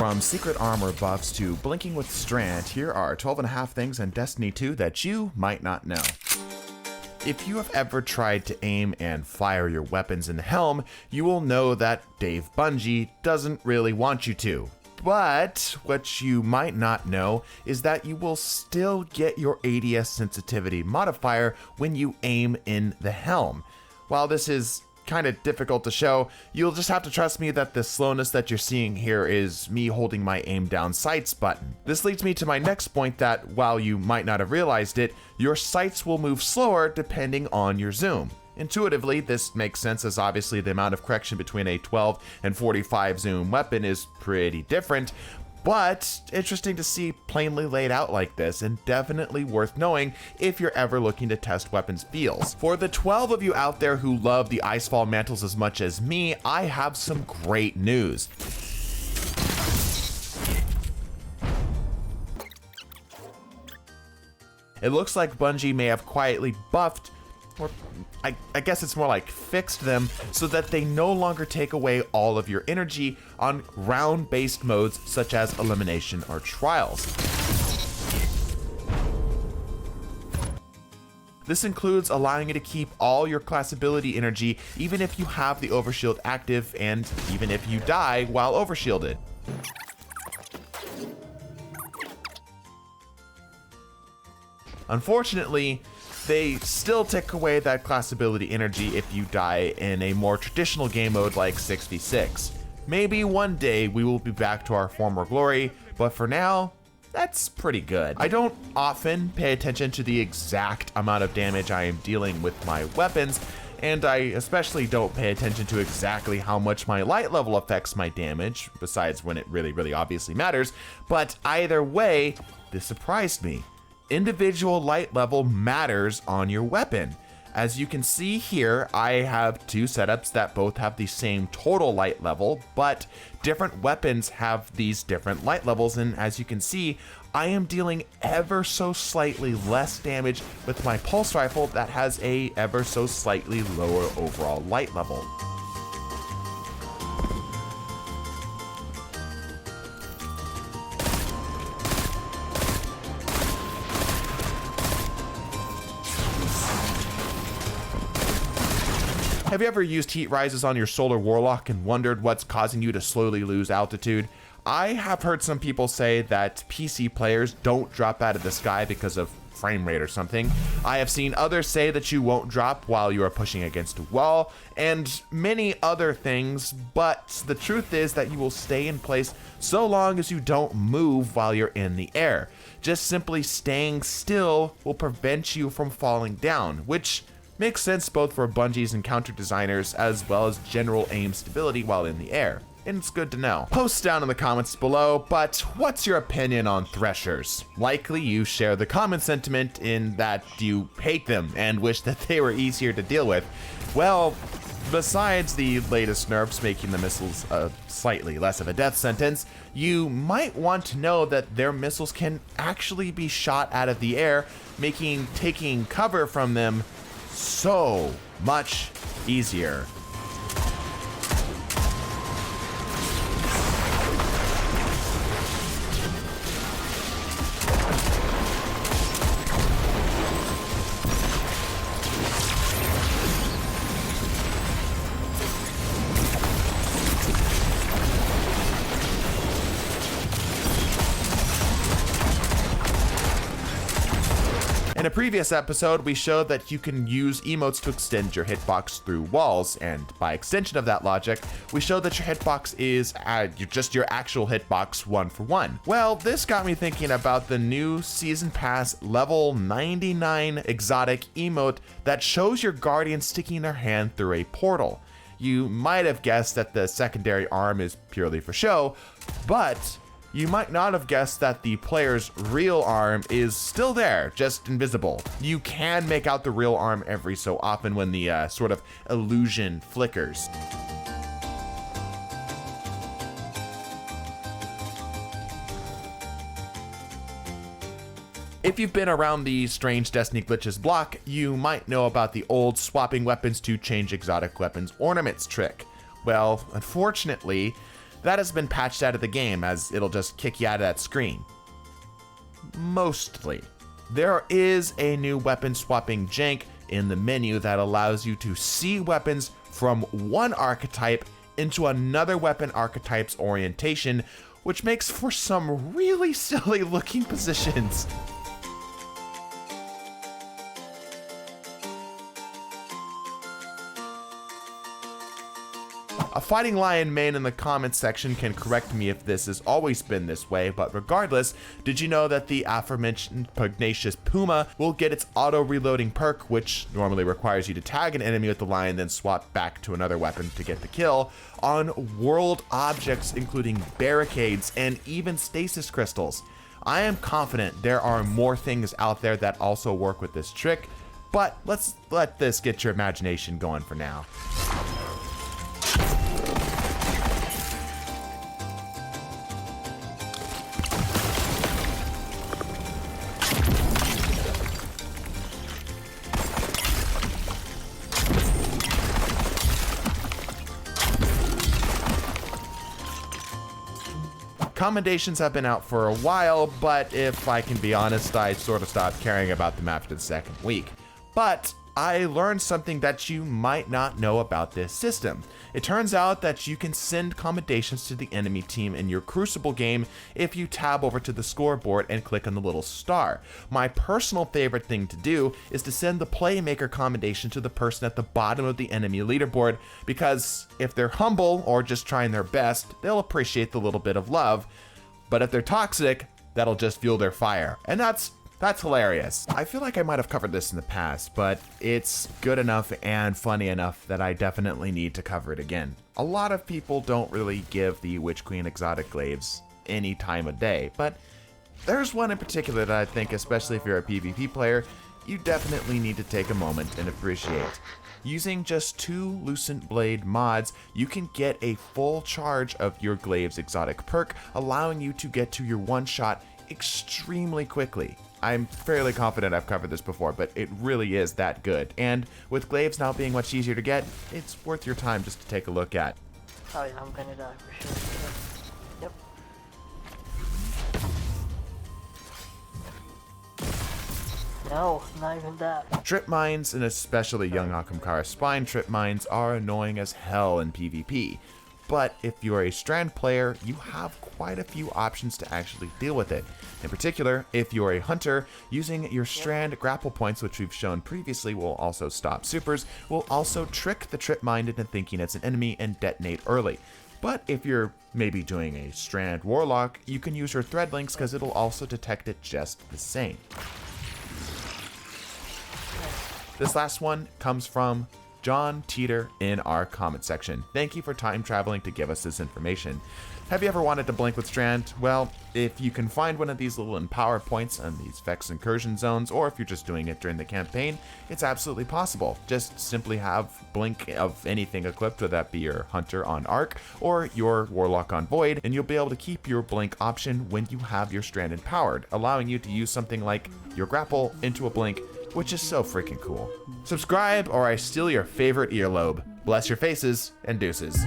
From secret armor buffs to blinking with Strand, here are 12.5 things in Destiny 2 that you might not know. If you have ever tried to aim and fire your weapons in Helm, you will know that Dave Bungie doesn't really want you to. But what you might not know is that you will still get your ADS sensitivity modifier when you aim in the Helm. While this is kind of difficult to show, you'll just have to trust me that the slowness that you're seeing here is me holding my aim down sights button. This leads me to my next point that, while you might not have realized it, your sights will move slower depending on your zoom. Intuitively, this makes sense as obviously the amount of correction between a 12 and 45 zoom weapon is pretty different, but interesting to see plainly laid out like this, and definitely worth knowing if you're ever looking to test weapons feels. For the 12 of you out there who love the Icefall mantles as much as me, I have some great news. It looks like Bungie may have quietly buffed, or I guess it's more like fixed them, so that they no longer take away all of your energy on round-based modes such as elimination or trials. This includes allowing you to keep all your class ability energy even if you have the overshield active and even if you die while overshielded. Unfortunately, they still take away that class ability energy if you die in a more traditional game mode like 6v6. Maybe one day we will be back to our former glory, but for now, that's pretty good. I don't often pay attention to the exact amount of damage I am dealing with my weapons, and I especially don't pay attention to exactly how much my light level affects my damage, besides when it really obviously matters, but either way, this surprised me. Individual light level matters on your weapon. As you can see here, I have two setups that both have the same total light level, but different weapons have these different light levels, and as you can see, I am dealing ever so slightly less damage with my pulse rifle that has a ever so slightly lower overall light level. Have you ever used heat rises on your solar warlock and wondered what's causing you to slowly lose altitude? I have heard some people say that PC players don't drop out of the sky because of frame rate or something. I have seen others say that you won't drop while you are pushing against a wall, and many other things, but the truth is that you will stay in place so long as you don't move while you're in the air. Just simply staying still will prevent you from falling down, which makes sense both for Bungie's encounter designers as well as general aim stability while in the air. And it's good to know. Post down in the comments below, but what's your opinion on threshers? Likely you share the common sentiment in that you hate them and wish that they were easier to deal with. Well, besides the latest nerfs making the missiles slightly less of a death sentence, you might want to know that their missiles can actually be shot out of the air, making taking cover from them so much easier. In a previous episode, we showed that you can use emotes to extend your hitbox through walls, and by extension of that logic, we showed that your hitbox is just your actual hitbox 1-for-1. Well, this got me thinking about the new Season Pass level 99 exotic emote that shows your guardian sticking their hand through a portal. You might have guessed that the secondary arm is purely for show, but you might not have guessed that the player's real arm is still there, just invisible. You can make out the real arm every so often when the sort of illusion flickers. If you've been around the strange Destiny glitches block, you might know about the old swapping weapons to change exotic weapons ornaments trick. Well, unfortunately, that has been patched out of the game, as it'll just kick you out of that screen. Mostly. There is a new weapon swapping jank in the menu that allows you to see weapons from one archetype into another weapon archetype's orientation, which makes for some really silly looking positions. A Fighting Lion main in the comments section can correct me if this has always been this way, but regardless, did you know that the aforementioned Pugnacious Puma will get its auto-reloading perk, which normally requires you to tag an enemy with the lion, then swap back to another weapon to get the kill, on world objects including barricades and even stasis crystals? I am confident there are more things out there that also work with this trick, but let's let this get your imagination going for now. Commendations have been out for a while, but if I can be honest, I sort of stopped caring about them after the second week. But I learned something that you might not know about this system. It turns out that you can send commendations to the enemy team in your Crucible game if you tab over to the scoreboard and click on the little star. My personal favorite thing to do is to send the Playmaker commendation to the person at the bottom of the enemy leaderboard, because if they're humble or just trying their best, they'll appreciate the little bit of love. But if they're toxic, that'll just fuel their fire. And that's hilarious. I feel like I might have covered this in the past, but it's good enough and funny enough that I definitely need to cover it again. A lot of people don't really give the Witch Queen exotic glaives any time of day, but there's one in particular that I think, especially if you're a PvP player, you definitely need to take a moment and appreciate. Using just 2 Lucent Blade mods, you can get a full charge of your glaive's exotic perk, allowing you to get to your one-shot extremely quickly. I'm fairly confident I've covered this before, but it really is that good. And with glaives now being much easier to get, it's worth your time just to take a look at. Oh yeah, I'm gonna die for sure. Yep. No, not even that. Tripmines, and especially young Ahamkara Spine tripmines, are annoying as hell in PvP. But if you're a Strand player, you have quite a few options to actually deal with it. In particular, if you're a hunter, using your Strand grapple points, which we've shown previously will also stop supers, will also trick the tripmine into thinking it's an enemy and detonate early. But if you're maybe doing a Strand warlock, you can use your thread links because it'll also detect it just the same. This last one comes from John Teeter in our comment section. Thank you for time traveling to give us this information. Have you ever wanted to blink with Strand? Well, if you can find one of these little empower points on these Vex incursion zones, or if you're just doing it during the campaign, it's absolutely possible. Just simply have blink of anything equipped, whether that be your hunter on Arc or your warlock on Void, and you'll be able to keep your blink option when you have your Strand empowered, allowing you to use something like your grapple into a blink, which is so freaking cool. Subscribe or I steal your favorite earlobe. Bless your faces and deuces.